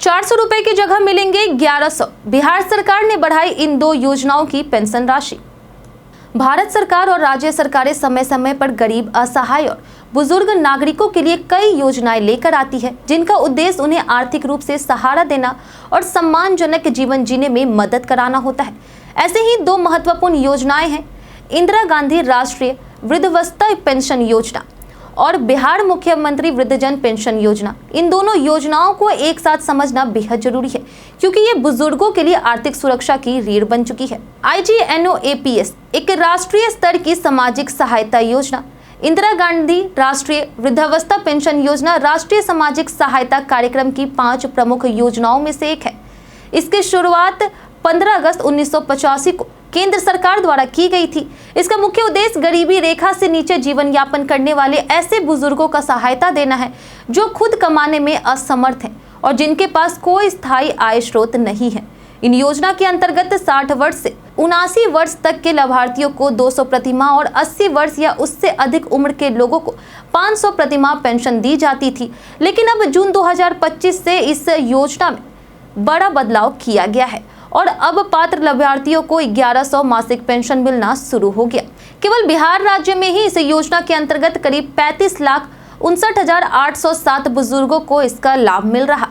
400 रुपए की जगह मिलेंगे 1100। बिहार सरकार ने बढ़ाई इन दो योजनाओं की पेंशन राशि। भारत सरकार और राज्य सरकारें समय समय पर गरीब, असहाय और बुजुर्ग नागरिकों के लिए कई योजनाएं लेकर आती है, जिनका उद्देश्य उन्हें आर्थिक रूप से सहारा देना और सम्मानजनक जीवन जीने में मदद कराना होता है। ऐसे ही दो महत्वपूर्ण योजनाएं हैं, इंदिरा गांधी राष्ट्रीय वृद्धावस्था पेंशन योजना और बिहार मुख्यमंत्री वृद्धजन पेंशन योजना। इन दोनों योजनाओं को एक साथ समझना बेहद जरूरी है, क्योंकि ये बुजुर्गों के लिए आर्थिक सुरक्षा की रीढ़ बन चुकी है। IGNOAPS एक राष्ट्रीय स्तर की सामाजिक सहायता योजना। इंदिरा गांधी राष्ट्रीय वृद्धावस्था पेंशन योजना राष्ट्रीय सामाजिक सहायता कार्यक्रम की 5 प्रमुख योजनाओं में से एक है। इसकी शुरुआत 15 अगस्त 1985 को केंद्र सरकार द्वारा की गई थी। इसका मुख्य उद्देश्य गरीबी रेखा से नीचे जीवन यापन करने वाले ऐसे बुजुर्गों का सहायता देना है जो खुद कमाने में असमर्थ हैं और जिनके पास कोई स्थायी आय स्रोत नहीं है। इन योजना के अंतर्गत 60 वर्ष से 79 वर्ष तक के लाभार्थियों को 200 प्रतिमाह और 80 वर्ष या उससे अधिक उम्र के लोगों को 500 प्रतिमाह पेंशन दी जाती थी। लेकिन अब जून 2025 से इस योजना में बड़ा बदलाव किया गया है और अब पात्र लाभार्थियों को 1100 मासिक पेंशन मिलना शुरू हो गया। केवल बिहार राज्य में ही इस योजना के अंतर्गत करीब 35,59,807 बुजुर्गों को इसका लाभ मिल रहा।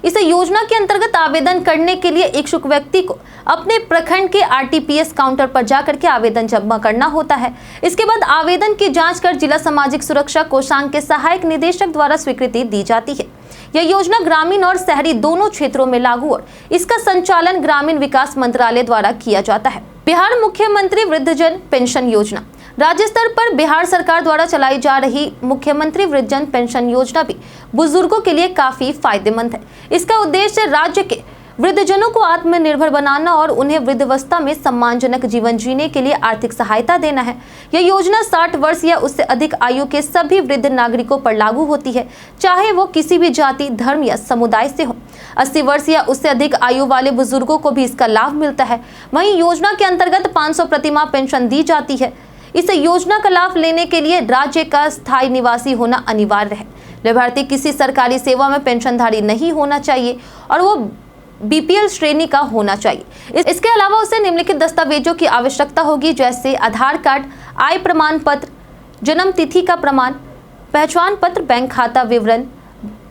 इस योजना के अंतर्गत आवेदन करने के लिए इच्छुक व्यक्ति को अपने प्रखंड के RTPS काउंटर पर जाकर के आवेदन जमा करना होता है। इसके बाद आवेदन की जांच कर जिला सामाजिक सुरक्षा कोषांग के सहायक निदेशक द्वारा स्वीकृति दी जाती है। यह योजना ग्रामीण और शहरी दोनों क्षेत्रों में लागू और इसका संचालन ग्रामीण विकास मंत्रालय द्वारा किया जाता है। बिहार मुख्यमंत्री वृद्धजन पेंशन योजना राज्य स्तर पर बिहार सरकार द्वारा चलाई जा रही मुख्यमंत्री वृद्धजन पेंशन योजना भी बुजुर्गों के लिए काफी फायदेमंद है। इसका उद्देश्य राज्य के वृद्धजनों को आत्मनिर्भर बनाना और उन्हें वृद्धावस्था में सम्मानजनक जीवन जीने के लिए आर्थिक सहायता देना है। यह योजना 60 वर्ष या उससे अधिक आयु के सभी वृद्ध नागरिकों पर लागू होती है, चाहे वो किसी भी जाति, धर्म या समुदाय से हो। 80 वर्ष या उससे अधिक आयु वाले बुजुर्गों को भी इसका लाभ मिलता है। वहीं योजना के अंतर्गत 500 प्रतिमाह पेंशन दी जाती है। इस योजना का लाभ लेने के लिए राज्य का स्थायी निवासी होना अनिवार्य है। लाभार्थी किसी सरकारी सेवा में पेंशनधारी नहीं होना चाहिए और वो BPL श्रेणी का होना चाहिए। इसके अलावा उसे निम्नलिखित दस्तावेजों की आवश्यकता होगी, जैसे आधार कार्ड, आय प्रमाण पत्र, जन्म तिथि का प्रमाण, पहचान पत्र, बैंक खाता विवरण।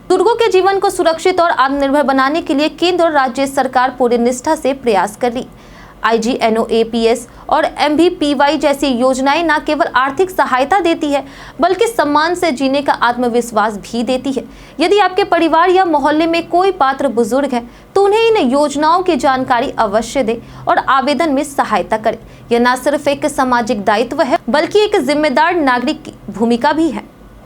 बुजुर्गों के जीवन को सुरक्षित और आत्मनिर्भर बनाने के लिए केंद्र और राज्य सरकार पूरी निष्ठा से प्रयास कर रही। IGNOAPS और MVPY जैसी योजनाएं न केवल आर्थिक सहायता देती है, बल्कि सम्मान से जीने का आत्मविश्वास भी देती है। यदि आपके परिवार या मोहल्ले में कोई पात्र बुजुर्ग है तो उन्हें इन योजनाओं की जानकारी अवश्य दे और आवेदन में सहायता करे। यह न सिर्फ एक सामाजिक दायित्व है, बल्कि एक जिम्मेदार नागरिक की भूमिका भी है।